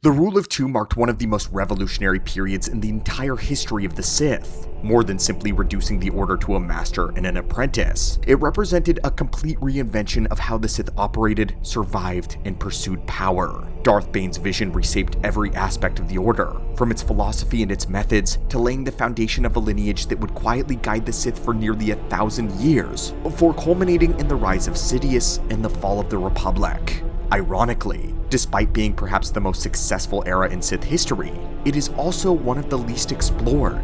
The Rule of Two marked one of the most revolutionary periods in the entire history of the Sith. More than simply reducing the Order to a master and an apprentice, it represented a complete reinvention of how the Sith operated, survived, and pursued power. Darth Bane's vision reshaped every aspect of the Order, from its philosophy and its methods to laying the foundation of a lineage that would quietly guide the Sith for nearly 1,000 years, before culminating in the rise of Sidious and the fall of the Republic. Ironically, despite being perhaps the most successful era in Sith history, it is also one of the least explored.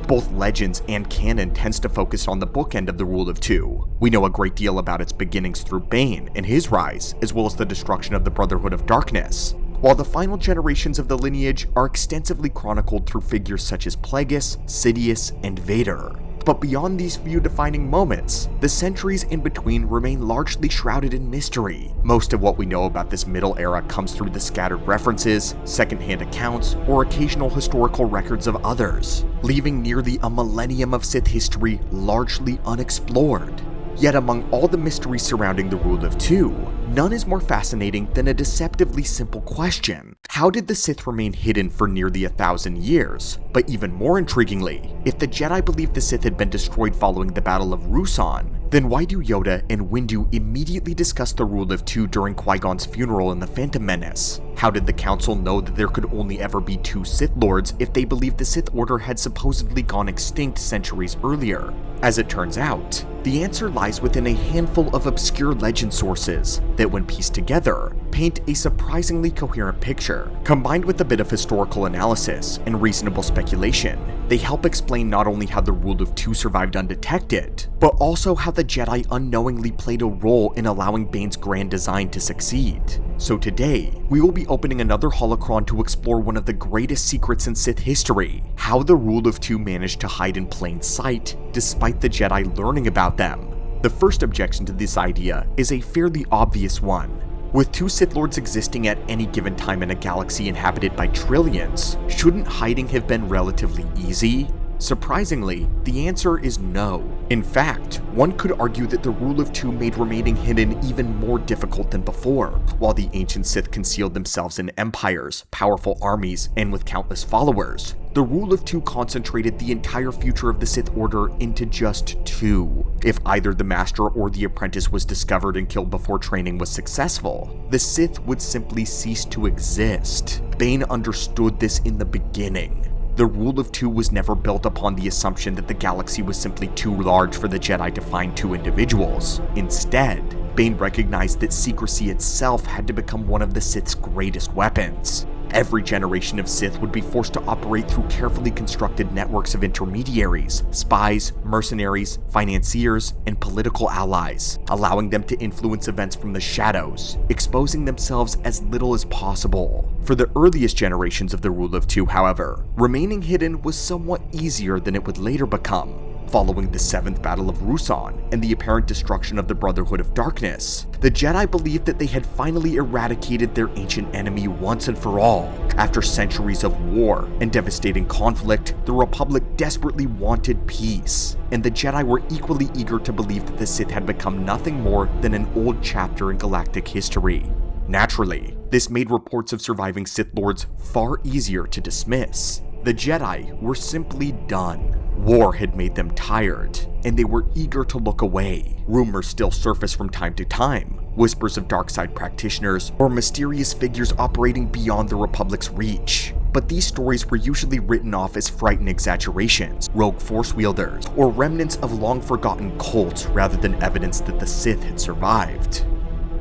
Both legends and canon tends to focus on the bookend of the Rule of Two. We know a great deal about its beginnings through Bane and his rise, as well as the destruction of the Brotherhood of Darkness, while the final generations of the lineage are extensively chronicled through figures such as Plagueis, Sidious, and Vader. But beyond these few defining moments, the centuries in between remain largely shrouded in mystery. Most of what we know about this middle era comes through the scattered references, secondhand accounts, or occasional historical records of others, leaving nearly a millennium of Sith history largely unexplored. Yet among all the mysteries surrounding the Rule of Two, none is more fascinating than a deceptively simple question. How did the Sith remain hidden for nearly 1,000 years? But even more intriguingly, if the Jedi believed the Sith had been destroyed following the Battle of Ruusan, then why do Yoda and Windu immediately discuss the Rule of Two during Qui-Gon's funeral in the Phantom Menace? How did the Council know that there could only ever be two Sith Lords if they believed the Sith Order had supposedly gone extinct centuries earlier? As it turns out, the answer lies within a handful of obscure legend sources that, when pieced together, paint a surprisingly coherent picture. Combined with a bit of historical analysis and reasonable speculation, they help explain not only how the Rule of Two survived undetected, but also how the Jedi unknowingly played a role in allowing Bane's grand design to succeed. So today, we will be opening another holocron to explore one of the greatest secrets in Sith history: how the Rule of Two managed to hide in plain sight despite the Jedi learning about them. The first objection to this idea is a fairly obvious one. With two Sith Lords existing at any given time in a galaxy inhabited by trillions, shouldn't hiding have been relatively easy? Surprisingly, the answer is no. In fact, one could argue that the Rule of Two made remaining hidden even more difficult than before. While the ancient Sith concealed themselves in empires, powerful armies, and with countless followers, the Rule of Two concentrated the entire future of the Sith Order into just two. If either the Master or the Apprentice was discovered and killed before training was successful, the Sith would simply cease to exist. Bane understood this in the beginning. The Rule of Two was never built upon the assumption that the galaxy was simply too large for the Jedi to find two individuals. Instead, Bane recognized that secrecy itself had to become one of the Sith's greatest weapons. Every generation of Sith would be forced to operate through carefully constructed networks of intermediaries, spies, mercenaries, financiers, and political allies, allowing them to influence events from the shadows, exposing themselves as little as possible. For the earliest generations of the Rule of Two, however, remaining hidden was somewhat easier than it would later become. Following the 7th Battle of Ruusan and the apparent destruction of the Brotherhood of Darkness, the Jedi believed that they had finally eradicated their ancient enemy once and for all. After centuries of war and devastating conflict, the Republic desperately wanted peace, and the Jedi were equally eager to believe that the Sith had become nothing more than an old chapter in galactic history. Naturally, this made reports of surviving Sith Lords far easier to dismiss. The Jedi were simply done. War had made them tired, and they were eager to look away. Rumors still surface from time to time, whispers of dark side practitioners or mysterious figures operating beyond the Republic's reach. But these stories were usually written off as frightened exaggerations, rogue force wielders, or remnants of long-forgotten cults rather than evidence that the Sith had survived.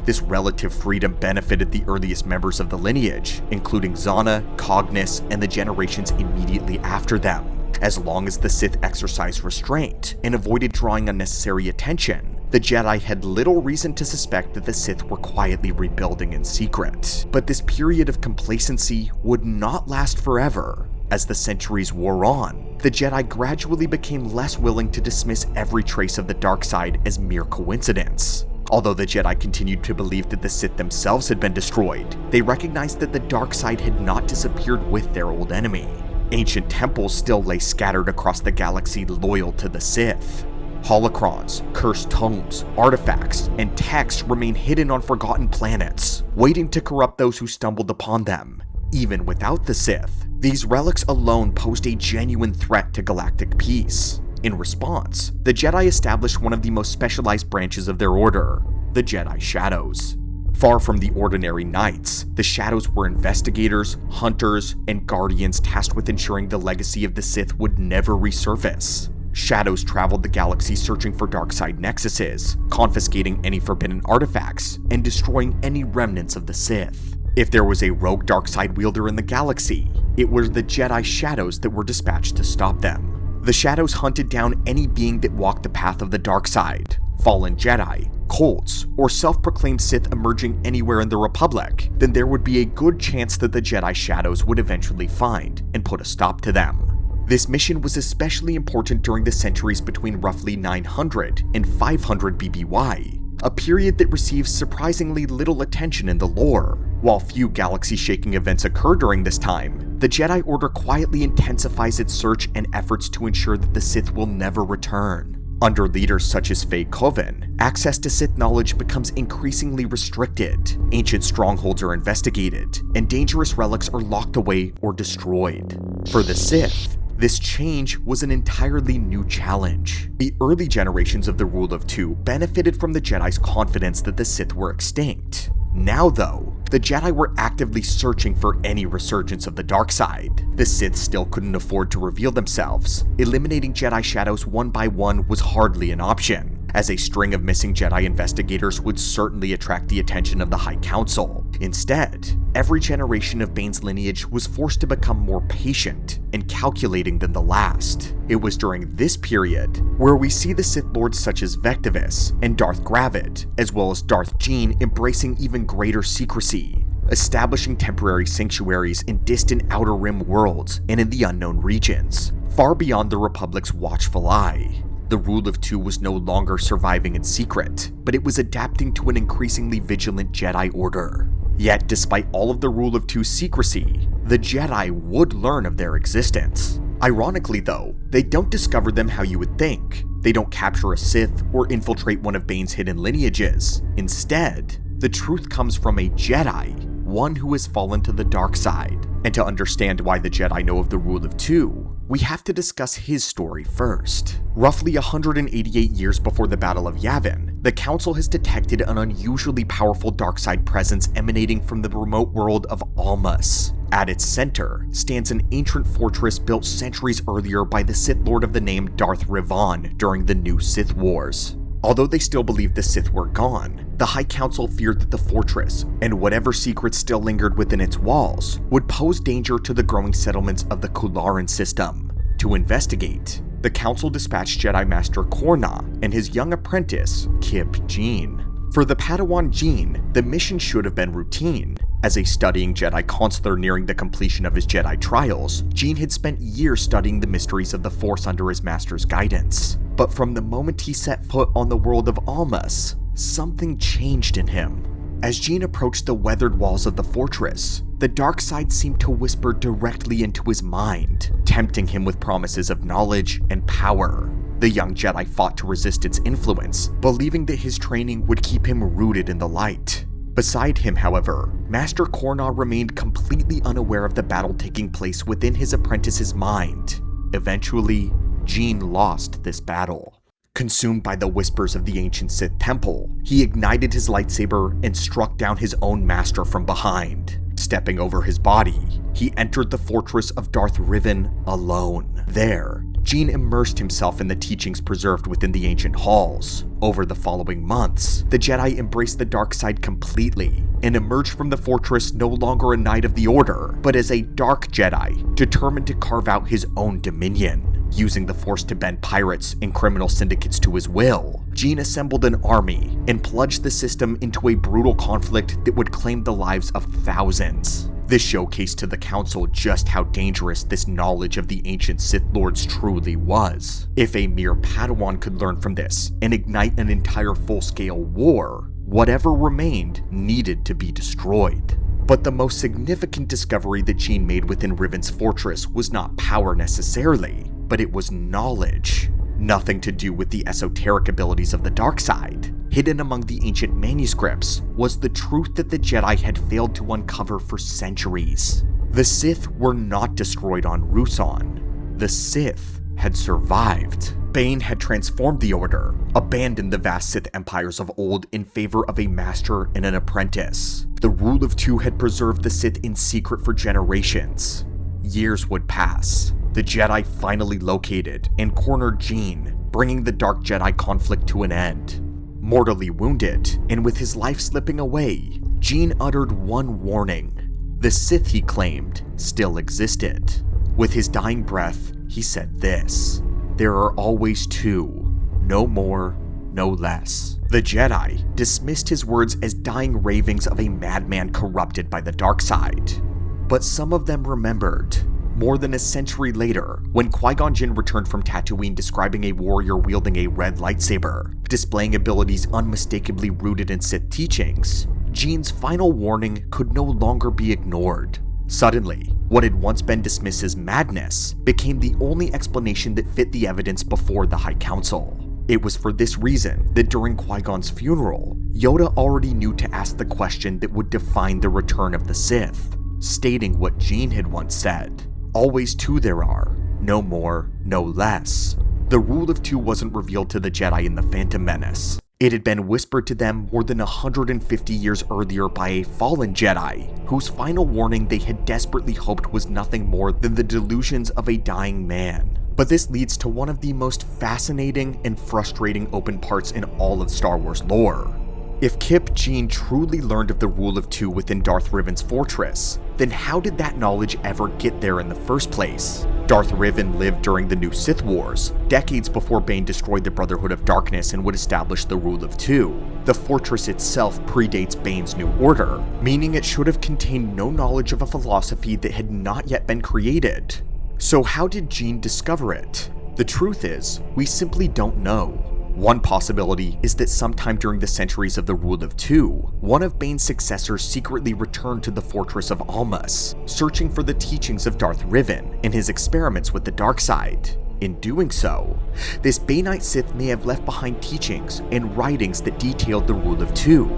This relative freedom benefited the earliest members of the lineage, including Zana, Cognis, and the generations immediately after them. As long as the Sith exercised restraint and avoided drawing unnecessary attention, the Jedi had little reason to suspect that the Sith were quietly rebuilding in secret. But this period of complacency would not last forever. As the centuries wore on, the Jedi gradually became less willing to dismiss every trace of the dark side as mere coincidence. Although the Jedi continued to believe that the Sith themselves had been destroyed, they recognized that the dark side had not disappeared with their old enemy. Ancient temples still lay scattered across the galaxy loyal to the Sith. Holocrons, cursed tomes, artifacts, and texts remain hidden on forgotten planets, waiting to corrupt those who stumbled upon them. even without the Sith. These relics alone posed a genuine threat to galactic peace. In response, the Jedi established one of the most specialized branches of their order, the Jedi Shadows. Far from the ordinary knights, the Shadows were investigators, hunters, and guardians tasked with ensuring the legacy of the Sith would never resurface. Shadows traveled the galaxy searching for dark-side nexuses, confiscating any forbidden artifacts, and destroying any remnants of the Sith. If there was a rogue dark-side wielder in the galaxy, it was the Jedi Shadows that were dispatched to stop them. The Shadows hunted down any being that walked the path of the dark side, fallen Jedi, cults, or self-proclaimed Sith emerging anywhere in the Republic. Then there would be a good chance that the Jedi Shadows would eventually find and put a stop to them. This mission was especially important during the centuries between roughly 900 and 500 BBY, a period that receives surprisingly little attention in the lore. While few galaxy-shaking events occur during this time, the Jedi Order quietly intensifies its search and efforts to ensure that the Sith will never return. Under leaders such as Faye Kovan, access to Sith knowledge becomes increasingly restricted, ancient strongholds are investigated, and dangerous relics are locked away or destroyed. For the Sith, this change was an entirely new challenge. The early generations of the Rule of Two benefited from the Jedi's confidence that the Sith were extinct. Now though, the Jedi were actively searching for any resurgence of the dark side. The Sith still couldn't afford to reveal themselves. Eliminating Jedi Shadows one by one was hardly an option, as a string of missing Jedi investigators would certainly attract the attention of the High Council. Instead, every generation of Bane's lineage was forced to become more patient and calculating than the last. It was during this period where we see the Sith Lords such as Vectivus and Darth Gravid, as well as Darth Gene embracing even greater secrecy, establishing temporary sanctuaries in distant Outer Rim worlds and in the unknown regions, far beyond the Republic's watchful eye. The Rule of Two was no longer surviving in secret, but it was adapting to an increasingly vigilant Jedi Order. Yet, despite all of the Rule of Two's secrecy, the Jedi would learn of their existence. Ironically though, they don't discover them how you would think. They don't capture a Sith or infiltrate one of Bane's hidden lineages. Instead, the truth comes from a Jedi, one who has fallen to the dark side. And to understand why the Jedi know of the Rule of Two, we have to discuss his story first. Roughly 188 years before the Battle of Yavin, the Council has detected an unusually powerful darkside presence emanating from the remote world of Almas. At its center stands an ancient fortress built centuries earlier by the Sith Lord of the name Darth Rivan during the New Sith Wars. Although they still believed the Sith were gone, the High Council feared that the fortress, and whatever secrets still lingered within its walls, would pose danger to the growing settlements of the Kularan system. To investigate, the Council dispatched Jedi Master Korna and his young apprentice, Kip Gene. For the Padawan Gene, the mission should have been routine. As a studying Jedi consular nearing the completion of his Jedi trials, Gene had spent years studying the mysteries of the Force under his master's guidance. But from the moment he set foot on the world of Almas, something changed in him. As Gene approached the weathered walls of the fortress, the dark side seemed to whisper directly into his mind, tempting him with promises of knowledge and power. The young Jedi fought to resist its influence, believing that his training would keep him rooted in the light. Beside him, however, Master Korna remained completely unaware of the battle taking place within his apprentice's mind. Eventually, Gene lost this battle. Consumed by the whispers of the ancient Sith temple, he ignited his lightsaber and struck down his own master from behind. Stepping over his body, he entered the fortress of Darth Rivan alone. There, Gene immersed himself in the teachings preserved within the ancient halls. Over the following months, the Jedi embraced the dark side completely and emerged from the fortress no longer a Knight of the Order, but as a dark Jedi determined to carve out his own dominion. Using the Force to bend pirates and criminal syndicates to his will, Gene assembled an army and plunged the system into a brutal conflict that would claim the lives of thousands. This showcased to the Council just how dangerous this knowledge of the ancient Sith Lords truly was. If a mere Padawan could learn from this and ignite an entire full-scale war, whatever remained needed to be destroyed. But the most significant discovery that Gene made within Riven's fortress was not power necessarily, but it was knowledge. Nothing to do with the esoteric abilities of the dark side. Hidden among the ancient manuscripts was the truth that the Jedi had failed to uncover for centuries. The Sith were not destroyed on Ruusan. The Sith had survived. Bane had transformed the Order, abandoned the vast Sith empires of old in favor of a master and an apprentice. The Rule of Two had preserved the Sith in secret for generations. Years would pass. The Jedi finally located and cornered Gene, bringing the Dark Jedi conflict to an end. Mortally wounded, and with his life slipping away, Gene uttered one warning. The Sith, he claimed, still existed. With his dying breath, he said this: "There are always two, no more, no less." The Jedi dismissed his words as dying ravings of a madman corrupted by the dark side. But some of them remembered. More than a century later, when Qui-Gon Jinn returned from Tatooine describing a warrior wielding a red lightsaber, displaying abilities unmistakably rooted in Sith teachings, Gene's final warning could no longer be ignored. Suddenly, what had once been dismissed as madness became the only explanation that fit the evidence before the High Council. It was for this reason that during Qui-Gon's funeral, Yoda already knew to ask the question that would define the return of the Sith, stating what Gene had once said: "Always two there are, no more, no less." The Rule of Two wasn't revealed to the Jedi in the Phantom Menace. It had been whispered to them more than 150 years earlier by a fallen Jedi, whose final warning they had desperately hoped was nothing more than the delusions of a dying man. But this leads to one of the most fascinating and frustrating open parts in all of Star Wars lore. If Kip Gene truly learned of the Rule of Two within Darth Rivan's fortress, then how did that knowledge ever get there in the first place? Darth Rivan lived during the New Sith Wars, decades before Bane destroyed the Brotherhood of Darkness and would establish the Rule of Two. The fortress itself predates Bane's New Order, meaning it should have contained no knowledge of a philosophy that had not yet been created. So how did Gene discover it? The truth is, we simply don't know. One possibility is that sometime during the centuries of the Rule of Two, one of Bane's successors secretly returned to the fortress of Almas, searching for the teachings of Darth Rivan and his experiments with the dark side. In doing so, this Baneite Sith may have left behind teachings and writings that detailed the Rule of Two,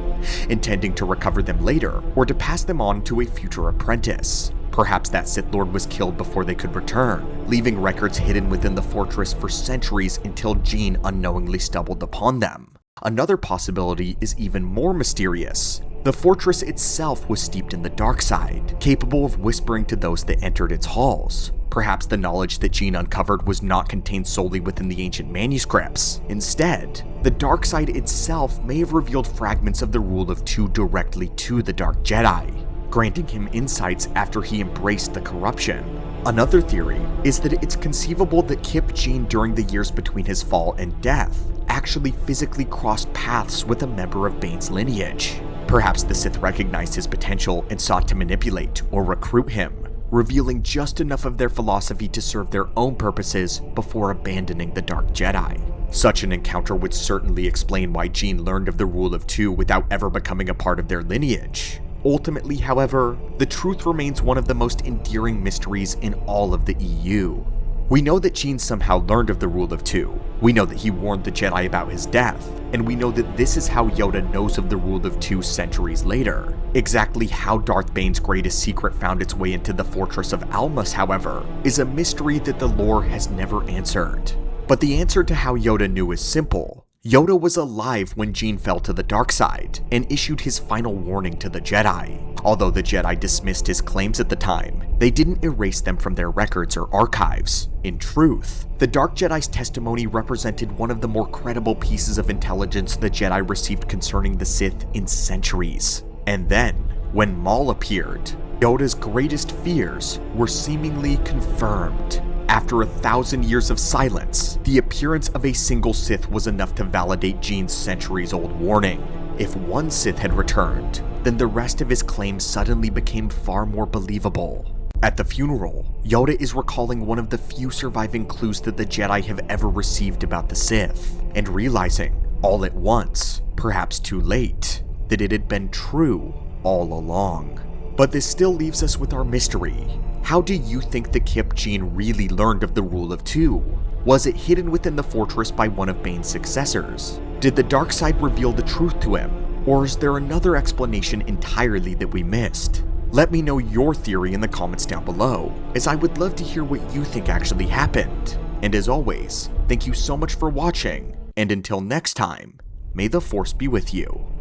intending to recover them later or to pass them on to a future apprentice. Perhaps that Sith Lord was killed before they could return, leaving records hidden within the fortress for centuries until Gene unknowingly stumbled upon them. Another possibility is even more mysterious. The fortress itself was steeped in the dark side, capable of whispering to those that entered its halls. Perhaps the knowledge that Gene uncovered was not contained solely within the ancient manuscripts. Instead, the dark side itself may have revealed fragments of the Rule of Two directly to the Dark Jedi, granting him insights after he embraced the corruption. Another theory is that it's conceivable that Kip Gene during the years between his fall and death actually physically crossed paths with a member of Bane's lineage. Perhaps the Sith recognized his potential and sought to manipulate or recruit him, revealing just enough of their philosophy to serve their own purposes before abandoning the Dark Jedi. Such an encounter would certainly explain why Gene learned of the Rule of Two without ever becoming a part of their lineage. Ultimately, however, the truth remains one of the most endearing mysteries in all of the EU. We know that Gene somehow learned of the Rule of Two, we know that he warned the Jedi about his death, and we know that this is how Yoda knows of the Rule of Two centuries later. Exactly how Darth Bane's greatest secret found its way into the fortress of Almas, however, is a mystery that the lore has never answered. But the answer to how Yoda knew is simple. Yoda was alive when Gene fell to the dark side and issued his final warning to the Jedi. Although the Jedi dismissed his claims at the time, they didn't erase them from their records or archives. In truth, the Dark Jedi's testimony represented one of the more credible pieces of intelligence the Jedi received concerning the Sith in centuries. And then, when Maul appeared, Yoda's greatest fears were seemingly confirmed. After 1,000 years of silence, the appearance of a single Sith was enough to validate Gene's centuries-old warning. If one Sith had returned, then the rest of his claims suddenly became far more believable. At the funeral, Yoda is recalling one of the few surviving clues that the Jedi have ever received about the Sith, and realizing, all at once, perhaps too late, that it had been true all along. But this still leaves us with our mystery. How do you think that Kip Gene really learned of the Rule of Two? Was it hidden within the fortress by one of Bane's successors? Did the dark side reveal the truth to him? Or is there another explanation entirely that we missed? Let me know your theory in the comments down below, as I would love to hear what you think actually happened. And as always, thank you so much for watching, and until next time, may the Force be with you.